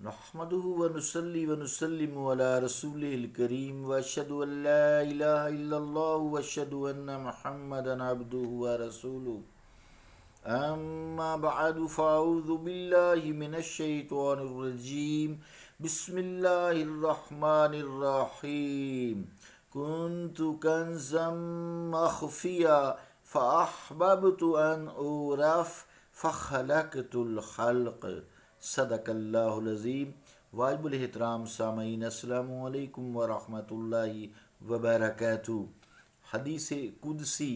نحمده ونصلي ونسلم على رسوله الكريم واشهد ان لا اله الا الله واشهد ان محمدا عبده ورسوله اما بعد فاعوذ بالله من الشيطان الرجيم بسم الله الرحمن الرحيم كنت كنزا مخفيا فاحببت ان اعرف فخلقت الخلق صدق اللہ العظیم۔ واجب الاحترام سامعین، السلام علیکم ورحمۃ اللہ وبرکاتہ۔ حدیث قدسی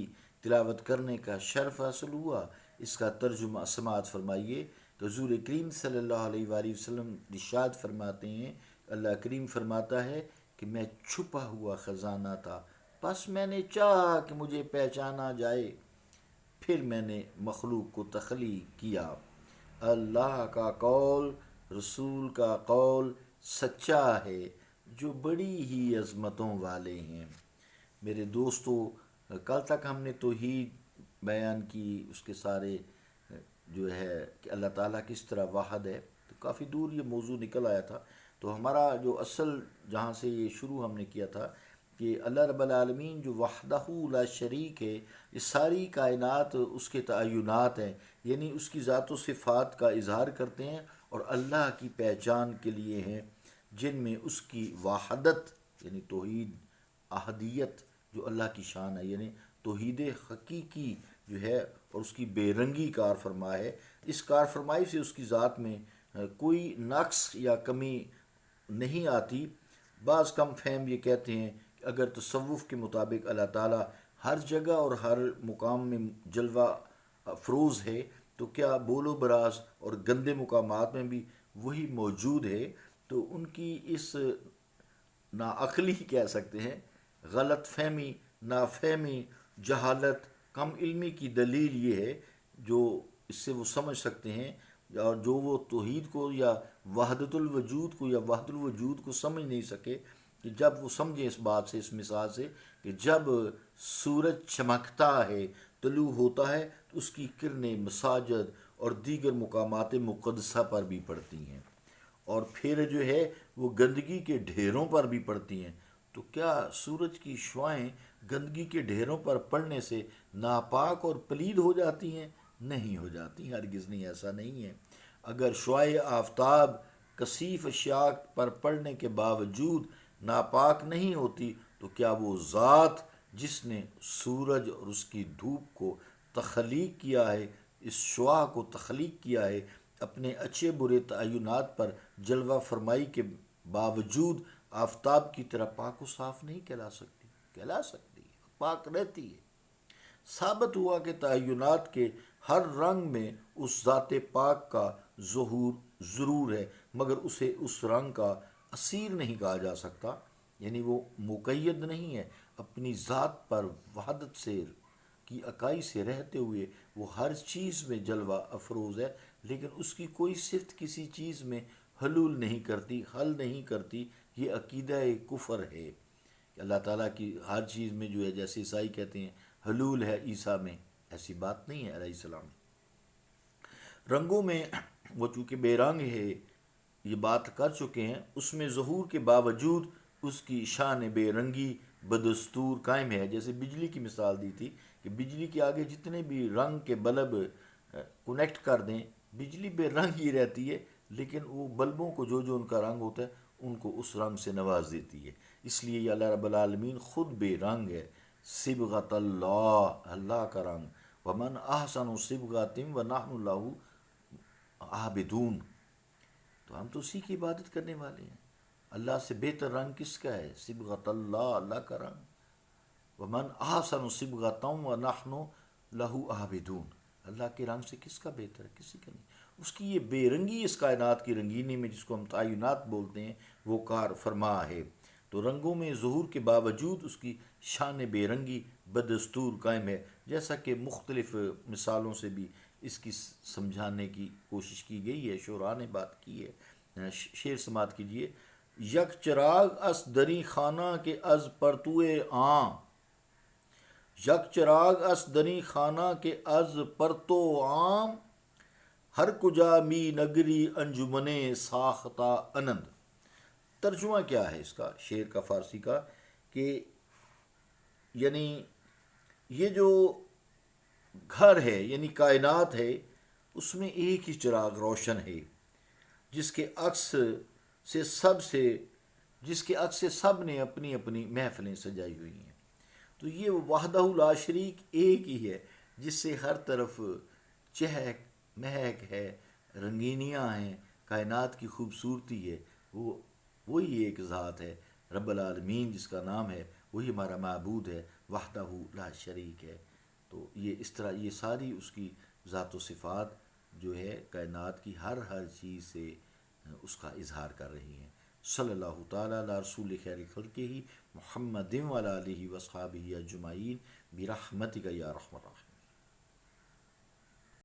تلاوت کرنے کا شرف حاصل ہوا، اس کا ترجمہ سماعت فرمائیے۔ تو حضور کریم صلی اللہ علیہ وآلہ وسلم ارشاد فرماتے ہیں، اللہ کریم فرماتا ہے کہ میں چھپا ہوا خزانہ تھا، پس میں نے چاہا کہ مجھے پہچانا جائے، پھر میں نے مخلوق کو تخلیق کیا۔ اللہ کا قول، رسول کا قول سچا ہے جو بڑی ہی عظمتوں والے ہیں۔ میرے دوستو، کل تک ہم نے توحید بیان کی، اس کے سارے جو ہے کہ اللہ تعالیٰ کس طرح واحد ہے، تو کافی دور یہ موضوع نکل آیا تھا۔ تو ہمارا جو اصل جہاں سے یہ شروع ہم نے کیا تھا کہ اللہ رب العالمین جو وحدہ لا شریک ہے، یہ ساری کائنات اس کے تعینات ہیں، یعنی اس کی ذات و صفات کا اظہار کرتے ہیں اور اللہ کی پہچان کے لیے ہیں، جن میں اس کی وحدت یعنی توحید، احدیت جو اللہ کی شان ہے، یعنی توحید حقیقی جو ہے، اور اس کی بے رنگی کار فرما ہے۔ اس کار فرمائی سے اس کی ذات میں کوئی نقص یا کمی نہیں آتی۔ بعض کم فہم یہ کہتے ہیں کہ اگر تصوف کے مطابق اللہ تعالیٰ ہر جگہ اور ہر مقام میں جلوہ افروز ہے، تو کیا بول و براز اور گندے مقامات میں بھی وہی موجود ہے؟ تو ان کی اس ناعقلی کہہ سکتے ہیں، غلط فہمی، نافہمی، جہالت، کم علمی کی دلیل یہ ہے جو اس سے وہ سمجھ سکتے ہیں، اور جو وہ توحید کو یا وحدت الوجود کو یا وحدت الوجود کو سمجھ نہیں سکے، کہ جب وہ سمجھیں اس بات سے، اس مثال سے، کہ جب سورج چمکتا ہے، طلوع ہوتا ہے، تو اس کی کرنیں مساجد اور دیگر مقامات مقدسہ پر بھی پڑتی ہیں، اور پھر جو ہے وہ گندگی کے ڈھیروں پر بھی پڑتی ہیں۔ تو کیا سورج کی شعاعیں گندگی کے ڈھیروں پر پڑنے سے ناپاک اور پلید ہو جاتی ہیں؟ نہیں ہو جاتی، ہرگز نہیں، ایسا نہیں ہے۔ اگر شعاع آفتاب کثیف اشیاء پر پڑنے کے باوجود ناپاک نہیں ہوتی، تو کیا وہ ذات جس نے سورج اور اس کی دھوپ کو تخلیق کیا ہے، اس شعاع کو تخلیق کیا ہے، اپنے اچھے برے تعینات پر جلوہ فرمائی کے باوجود آفتاب کی طرح پاک و صاف نہیں کہلا سکتی؟ کہلا سکتی ہے، پاک رہتی ہے۔ ثابت ہوا کہ تعینات کے ہر رنگ میں اس ذات پاک کا ظہور ضرور ہے، مگر اسے اس رنگ کا اسیر نہیں کہا جا سکتا، یعنی وہ مقید نہیں ہے۔ اپنی ذات پر وحدت سے کی اکائی سے رہتے ہوئے وہ ہر چیز میں جلوہ افروز ہے، لیکن اس کی کوئی صفت کسی چیز میں حلول نہیں کرتی، حل نہیں کرتی۔ یہ عقیدہ کفر ہے کہ اللہ تعالیٰ کی ہر چیز میں جو ہے، جیسے عیسائی کہتے ہیں حلول ہے عیسیٰ میں، ایسی بات نہیں ہے علیہ السلام۔ رنگوں میں وہ چونکہ بے رنگ ہے، یہ بات کر چکے ہیں، اس میں ظہور کے باوجود اس کی شان بے رنگی بدستور قائم ہے۔ جیسے بجلی کی مثال دی تھی کہ بجلی کے آگے جتنے بھی رنگ کے بلب کنیکٹ کر دیں، بجلی بے رنگ ہی رہتی ہے، لیکن وہ بلبوں کو جو ان کا رنگ ہوتا ہے ان کو اس رنگ سے نواز دیتی ہے۔ اس لیے یہ اللہ رب العالمین خود بے رنگ ہے، صبغۃ اللہ، اللہ کا رنگ، ومن احسن صبغۃ ونحن لہ عابدون۔ تو ہم تو اسی کی عبادت کرنے والے ہیں۔ اللہ سے بہتر رنگ کس کا ہے؟ صبغۃ اللہ، اللہ کا رنگ۔ ومن احسن صبغۃ ونحن لہ عابدون، اللہ کے رنگ سے کس کا بہتر ہے؟ کسی کا نہیں۔ اس کی یہ بے رنگی اس کائنات کی رنگینی میں، جس کو ہم تعینات بولتے ہیں، وہ کار فرما ہے۔ تو رنگوں میں ظہور کے باوجود اس کی شان بے رنگی بدستور قائم ہے، جیسا کہ مختلف مثالوں سے بھی اس کی سمجھانے کی کوشش کی گئی ہے، شعراء نے بات کی ہے۔ شعر سماعت کیجیے۔ یک چراغ اس دری خانہ کے از پرتوئے آں، یک چراغ اس دری خانہ کے از پرتو عام، ہر کجا می نگری انجمنے ساختہ انند. ترجمہ کیا ہے اس کا، شعر کا فارسی کا، کہ یعنی یہ جو گھر ہے یعنی کائنات ہے، اس میں ایک ہی چراغ روشن ہے، جس کے عکس سے سب نے اپنی اپنی محفلیں سجائی ہوئی ہیں. تو یہ وحدہ لا شریک ایک ہی ہے، جس سے ہر طرف چہک مہک ہے، رنگینیاں ہیں، کائنات کی خوبصورتی ہے. وہی ایک ذات ہے رب العالمین، جس کا نام ہے، وہی ہمارا معبود ہے، وحدہ لا شریک ہے. تو یہ اس طرح یہ ساری اس کی ذات و صفات جو ہے کائنات کی ہر چیز سے اس کا اظہار کر رہی ہیں. صلی اللہ تعالیٰ علی رسول خیر خلقہ محمد وعلی آلہ وصحبہ اجمعین برحمتک یا ارحم الراحمین.